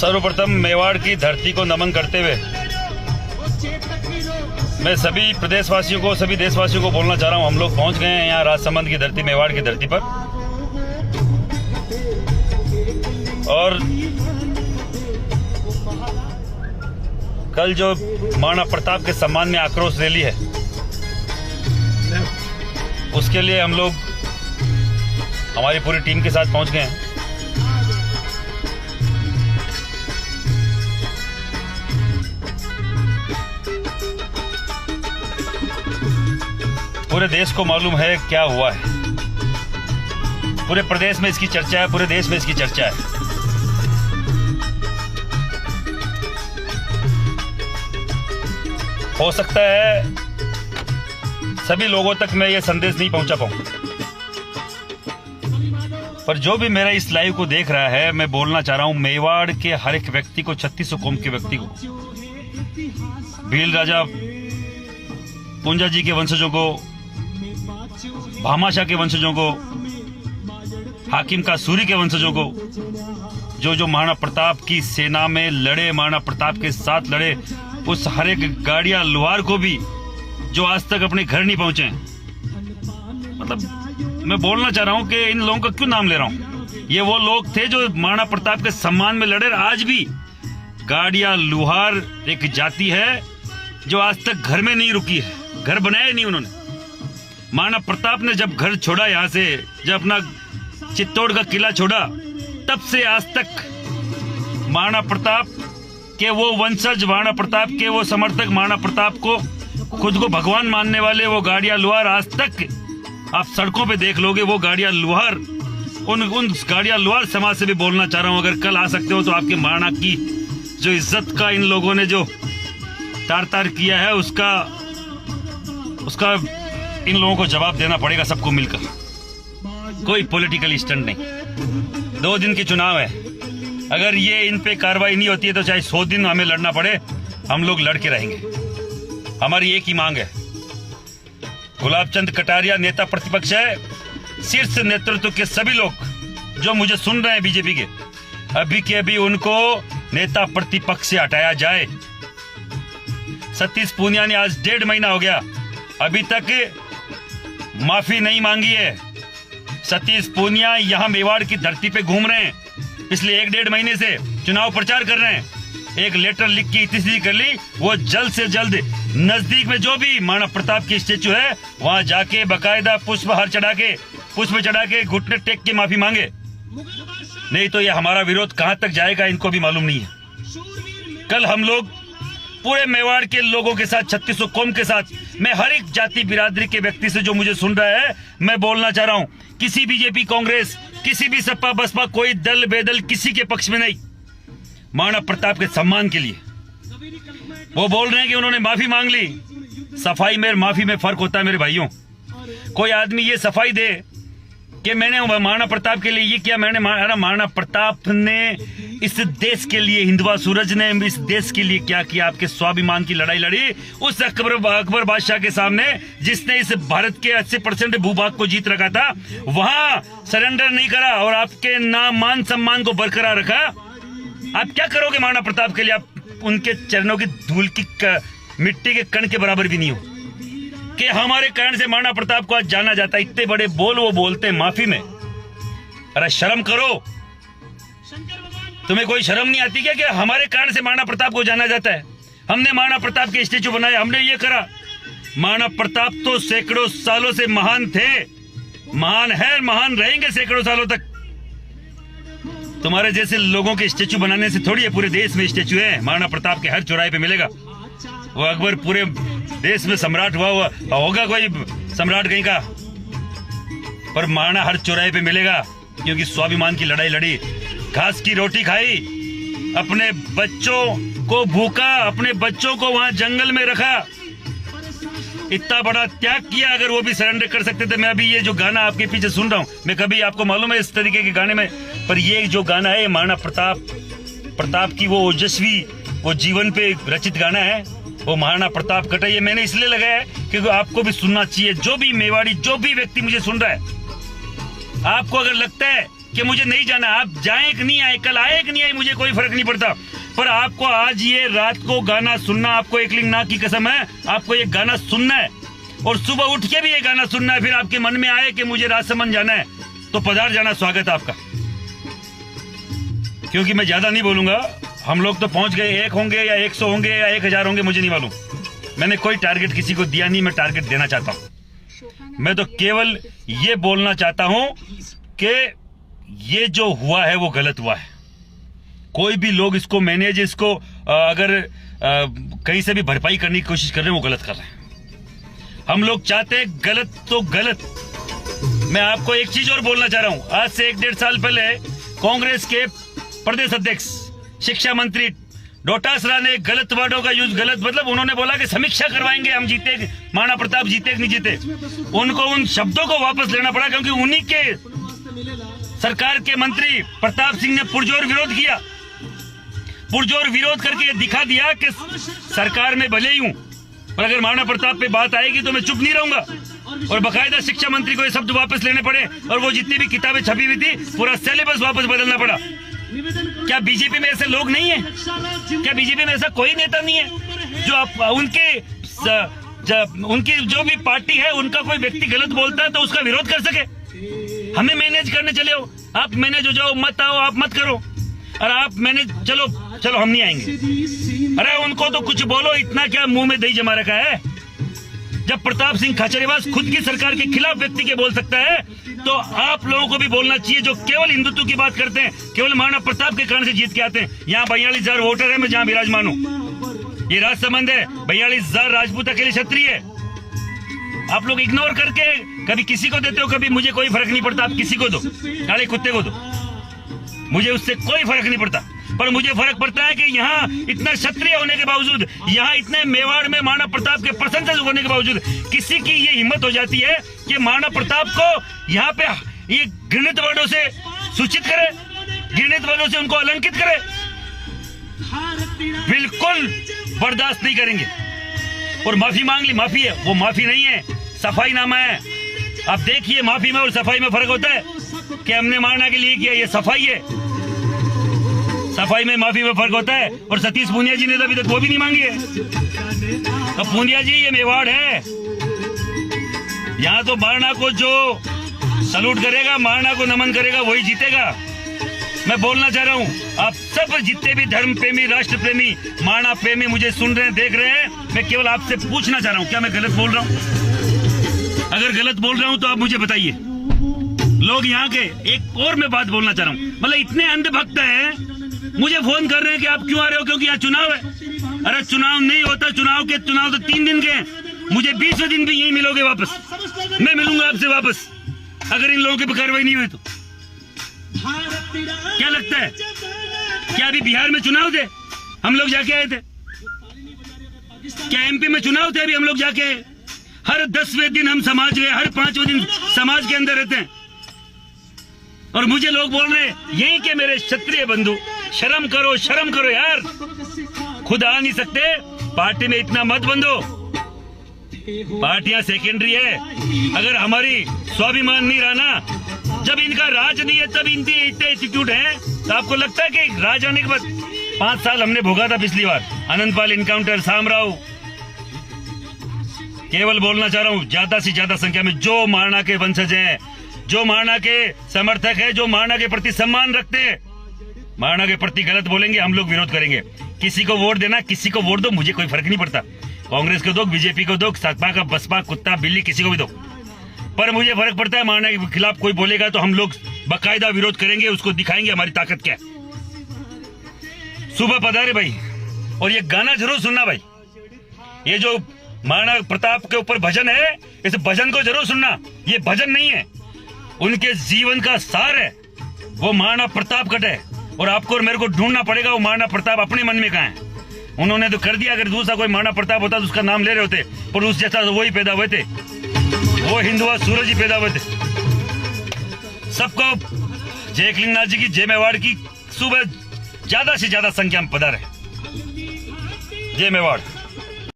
सर्वप्रथम मेवाड़ की धरती को नमन करते हुए मैं सभी प्रदेशवासियों को, सभी देशवासियों को बोलना चाह रहा हूं, हम लोग पहुंच गए हैं यहाँ राजसमंद की धरती, मेवाड़ की धरती पर। और कल जो महाराणा प्रताप के सम्मान में आक्रोश रैली है, उसके लिए हम लोग हमारी पूरी टीम के साथ पहुंच गए हैं। पूरे देश को मालूम है क्या हुआ है, पूरे प्रदेश में इसकी चर्चा है, पूरे देश में इसकी चर्चा है। हो सकता है सभी लोगों तक मैं ये संदेश नहीं पहुंचा पाऊं, पर जो भी मेरा इस लाइव को देख रहा है, मैं बोलना चाह रहा हूं मेवाड़ के हर एक व्यक्ति को, 3600 कौम के व्यक्ति को, भील राजा पूंजा जी के वंशजों को, भामाशाह के वंशजों को, हाकिम का सूरी के वंशजों को, जो महाराणा प्रताप की सेना में लड़े, महाराणा प्रताप के साथ लड़े, उस हर एक गाड़िया लुहार को भी जो आज तक अपने घर नहीं पहुंचे। मतलब मैं बोलना चाह रहा हूं कि इन लोगों का क्यों नाम ले रहा हूं, ये वो लोग थे जो महाराणा प्रताप के सम्मान में लड़े। आज भी गाड़िया लुहार एक जाति है जो आज तक घर में नहीं रुकी है, घर बनाया नहीं उन्होंने। महाराणा प्रताप ने जब घर छोड़ा यहाँ से, जब अपना चित्तौड़ का किला छोड़ा, तब से आज तक महाराणा प्रताप के वो वंशज, महाराणा प्रताप के वो समर्थक, महाराणा प्रताप को खुद को भगवान मानने वाले वो गाड़िया लुहार, आज तक आप सड़कों पे देख लोगे वो गाड़िया लुहार। उन गाड़िया लुहार समाज से भी बोलना चाह रहा हूँ, अगर कल आ सकते हो तो आपके महाराणा की जो इज्जत का इन लोगों ने जो तार तार किया है, उसका इन लोगों को जवाब देना पड़ेगा सबको मिलकर। कोई पॉलिटिकल स्टंट नहीं, 2 दिन की चुनाव है, अगर ये इन पे कार्रवाई नहीं होती है तो चाहे 100 दिन हमें लड़ना पड़े, हम लोग लड़ के रहेंगे। हमारी एक ही मांग है, गुलाब चंद कटारिया नेता प्रतिपक्ष है, शीर्ष नेतृत्व के सभी लोग जो मुझे सुन रहे हैं बीजेपी के, अभी के अभी उनको नेता प्रतिपक्ष से हटाया जाए। सतीश पूनिया ने आज 1.5 महीना हो गया, अभी तक माफी नहीं मांगी है। सतीश पूनिया यहाँ मेवाड़ की धरती पे घूम रहे हैं, पिछले 1-1.5 महीने से चुनाव प्रचार कर रहे हैं। एक लेटर लिख के इतनी कर ली, वो जल्द से जल्द नजदीक में जो भी महाराणा प्रताप की स्टेचू है वहां जाके बकायदा पुष्प चढ़ा के घुटने टेक के माफी मांगे, नहीं तो ये हमारा विरोध कहां तक जाएगा इनको भी मालूम नहीं है। कल हम लोग पूरे मेवाड़ के लोगों के साथ, 3600 कौम के साथ, मैं हर एक जाति बिरादरी के व्यक्ति से जो मुझे सुन रहा है, मैं बोलना चाह रहा हूं, किसी बीजेपी, कांग्रेस, किसी भी सपा बसपा, कोई दल बेदल किसी के पक्ष में नहीं। महाराणा प्रताप के सम्मान के लिए वो बोल रहे हैं कि उन्होंने माफी मांग ली। सफाई में माफी में फर्क होता है मेरे भाइयों। कोई आदमी ये सफाई दे कि मैंने महाराणा प्रताप के लिए ये किया, महाराणा प्रताप ने इस देश के लिए, हिंदुआ सूरज ने इस देश के लिए क्या किया, आपके स्वाभिमान की लड़ाई लड़ी उस अकबर बादशाह के सामने, जिसने इस भारत के 80% भूभाग को जीत रखा था, वहां सरेंडर नहीं करा और आपके नाम मान सम्मान को बरकरार रखा। आप क्या करोगे महाराणा प्रताप के लिए? आप उनके चरणों की धूल की मिट्टी के कण के बराबर भी नहीं हो कि हमारे कारण से महाराणा प्रताप को आज जाना जाता है। इतने बड़े बोल वो बोलते हैं माफी में। अरे शर्म करो, तुम्हें कोई शर्म नहीं आती क्या कि हमारे कारण से महाराणा प्रताप को जाना जाता है? हमने महाराणा प्रताप के स्टेचू बनाए, हमने ये करा। महाराणा प्रताप तो सैकड़ों सालों से महान थे, महान है, महान रहेंगे सैकड़ों सालों तक। तुम्हारे जैसे लोगों के स्टेचू बनाने से थोड़ी है पूरे देश में स्टेचू है। महाराणा प्रताप के हर चौराहे पे मिलेगा। वो अकबर पूरे देश में सम्राट हुआ होगा, कोई सम्राट कहीं का, पर महाराणा हर चौराहे पे मिलेगा, क्योंकि स्वाभिमान की लड़ाई लड़ी, घास की रोटी खाई, अपने बच्चों को भूखा, अपने बच्चों को वहां जंगल में रखा, इतना बड़ा त्याग किया। अगर वो भी सरेंडर कर सकते थे। मैं अभी ये जो गाना आपके पीछे सुन रहा हूँ, मैं कभी आपको मालूम है इस तरीके के गाने में, पर ये जो गाना है महाराणा प्रताप की वो ओजस्वी, वो जीवन पे रचित गाना है, वो महाराणा प्रताप कटा। ये मैंने इसलिए लगाया है क्योंकि आपको भी सुनना चाहिए। जो भी मेवाड़ी, जो भी व्यक्ति मुझे सुन रहा है, आपको अगर लगता है कि मुझे नहीं जाना, आप जाए कि नहीं आए, कल आए कि नहीं आए, मुझे कोई फर्क नहीं पड़ता, पर आपको आज ये रात को गाना सुनना, आपको एकलिंगनाथ की कसम है, आपको ये गाना सुनना है और सुबह उठ के भी ये गाना सुनना है। फिर आपके मन में आए कि मुझे राजसमंद जाना है तो पधार जाना, स्वागत है आपका। क्योंकि मैं ज्यादा नहीं बोलूंगा, हम लोग तो पहुंच गए, 1 होंगे या 100 होंगे या 1000 होंगे मुझे नहीं मालूम। मैंने कोई टारगेट किसी को दिया नहीं, मैं टारगेट देना चाहता हूं। मैं तो केवल ये बोलना चाहता हूं कि ये जो हुआ है वो गलत हुआ है। कोई भी लोग इसको मैनेज, इसको अगर कहीं से भी भरपाई करने की कोशिश कर रहे हैं, वो गलत कर रहे हैं। हम लोग चाहते हैं गलत तो गलत। मैं आपको एक चीज और बोलना चाह रहा हूं, आज से 1-1.5 साल पहले कांग्रेस के प्रदेश अध्यक्ष शिक्षा मंत्री डोटासरा ने गलत वर्डों का यूज, गलत मतलब उन्होंने बोला कि समीक्षा करवाएंगे, हम जीते, महाराणा प्रताप जीते कि नहीं जीते। उनको उन शब्दों को वापस लेना पड़ा क्योंकि उन्हीं के सरकार के मंत्री प्रताप सिंह ने पुरजोर विरोध किया, पुरजोर विरोध करके दिखा दिया कि सरकार में भले ही हूं, पर अगर महाराणा प्रताप पे बात आएगी तो मैं चुप नहीं रहूंगा। और बकायदा शिक्षा मंत्री को ये शब्द वापस लेने पड़े और वो जितनी भी किताबें छपी हुई थी पूरा सिलेबस वापस बदलना पड़ा। क्या बीजेपी में ऐसे लोग नहीं है? क्या बीजेपी में ऐसा कोई नेता नहीं है जो आप उनकी जो भी पार्टी है उनका कोई व्यक्ति गलत बोलता है तो उसका विरोध कर सके? हमें मैनेज करने चले हो, आप मैनेज हो जाओ, मत आओ, आप मत करो, और आप मैनेज, चलो हम नहीं आएंगे। अरे उनको तो कुछ बोलो, इतना क्या मुंह में दही जमा रखा है? जब प्रताप सिंह खाचरियावास खुद की सरकार के खिलाफ व्यक्ति के बोल सकता है तो आप लोगों को भी बोलना चाहिए, जो केवल हिंदुत्व की बात करते हैं, केवल महाराणा प्रताप के कारण से जीत के आते हैं। यहाँ 42,000 वोटर है, मैं जहाँ विराजमान हूँ, ये राजसमंद है, 42,000 राजपूत अकेले क्षत्रिय है। आप लोग इग्नोर करके कभी किसी को देते हो, कभी मुझे कोई फर्क नहीं पड़ता, आप किसी को दो, काले कुत्ते को दो, मुझे उससे कोई फर्क नहीं पड़ता। पर मुझे फर्क पड़ता है कि यहाँ इतना क्षत्रिय होने के बावजूद, यहाँ इतने मेवाड़ में महाराणा प्रताप के प्रशंसक होने के बावजूद किसी की ये हिम्मत हो जाती है कि महाराणा प्रताप को यहाँ पे ये घृणित वर्णों से सूचित करे, घृणित वर्णों से उनको अलंकित करे। बिल्कुल बर्दाश्त नहीं करेंगे। और माफी मांग ली, माफी है, वो माफी नहीं है, सफाई नामा है। आप देखिए, माफी में और सफाई में फर्क होता है कि हमने महाराणा के लिए किया, ये सफाई है। सफाई में माफी में फर्क होता है। और सतीश पूनिया जी ने तो अभी तक वो भी नहीं मांगी है। तो पूनिया जी, ये मेवाड़ है, यहाँ तो महाराणा को जो सलूट करेगा, महाराणा को नमन करेगा, वही जीतेगा। मैं बोलना चाह रहा हूँ, आप सब जितने भी धर्म प्रेमी, राष्ट्र प्रेमी, महाराणा प्रेमी मुझे सुन रहे हैं, देख रहे हैं, मैं केवल आपसे पूछना चाह रहा हूँ, क्या मैं गलत बोल रहा हूँ? अगर गलत बोल रहा हूँ तो आप मुझे बताइए। लोग यहाँ के, एक और मैं बात बोलना चाह रहा हूँ, मतलब इतने अंधभक्त हैं, मुझे फोन कर रहे हैं कि आप क्यों आ रहे हो, क्योंकि यहाँ चुनाव है। अरे चुनाव नहीं होता, चुनाव तो 3 दिन के हैं, मुझे 20वें दिन भी यही मिलोगे वापस, मैं मिलूंगा आपसे वापस अगर इन लोगों की कार्रवाई नहीं हुई तो। क्या लगता है, क्या अभी बिहार में चुनाव थे, हम लोग जाके आए थे? क्या एमपी में चुनाव थे, अभी हम लोग जाके आए? हर 10वें दिन हम समाज गए, हर 5वें दिन समाज के अंदर रहते हैं। और मुझे लोग बोल रहे हैं यही के मेरे क्षत्रिय बंधु, शर्म करो यार, खुद आ नहीं सकते, पार्टी में इतना मत बंधो। पार्टियां सेकेंडरी है। अगर हमारी स्वाभिमान नहीं रहा ना, जब इनका राज नहीं है तब इनकी इतने एटीट्यूड है, तो आपको लगता है कि राज आने के बाद 5 साल हमने भोगा था पिछली बार, आनंदपाल इनकाउंटर, सामराव। केवल बोलना चाह रहा हूँ, ज्यादा से ज्यादा संख्या में जो महाराणा के वंशज हैं, जो महाराणा के समर्थक है, जो महाराणा के प्रति सम्मान रखते हैं, महाराणा के प्रति गलत बोलेंगे, हम लोग विरोध करेंगे। किसी को वोट देना, किसी को वोट दो, मुझे कोई फर्क नहीं पड़ता, कांग्रेस को दो, बीजेपी को दो, सपा का, बसपा, कुत्ता बिल्ली, किसी को भी दो, पर मुझे फर्क पड़ता है महाराणा के खिलाफ कोई बोलेगा तो हम लोग बाकायदा विरोध करेंगे, उसको दिखाएंगे हमारी ताकत क्या है। सुबह पधारे भाई, और ये गाना जरूर सुनना भाई, ये जो महाराणा प्रताप के ऊपर भजन है, इस भजन को जरूर सुनना। ये भजन नहीं है, उनके जीवन का सार है, वो महाराणा प्रतापगढ़ है। और आपको और मेरे को ढूंढना पड़ेगा वो महाराणा प्रताप अपने मन में कहाँ है। उन्होंने तो कर दिया, अगर दूसरा कोई महाराणा प्रताप होता तो उसका नाम ले रहे होते, पर उस जैसा तो वही पैदा हुए थे, वो हिंदुआ सूरज ही पैदा हुए थे। सबको जय एकलिंगनाथ जी की, जय मेवाड़ की। सुबह ज्यादा से ज्यादा संख्या में पधारे। जय मेवाड़।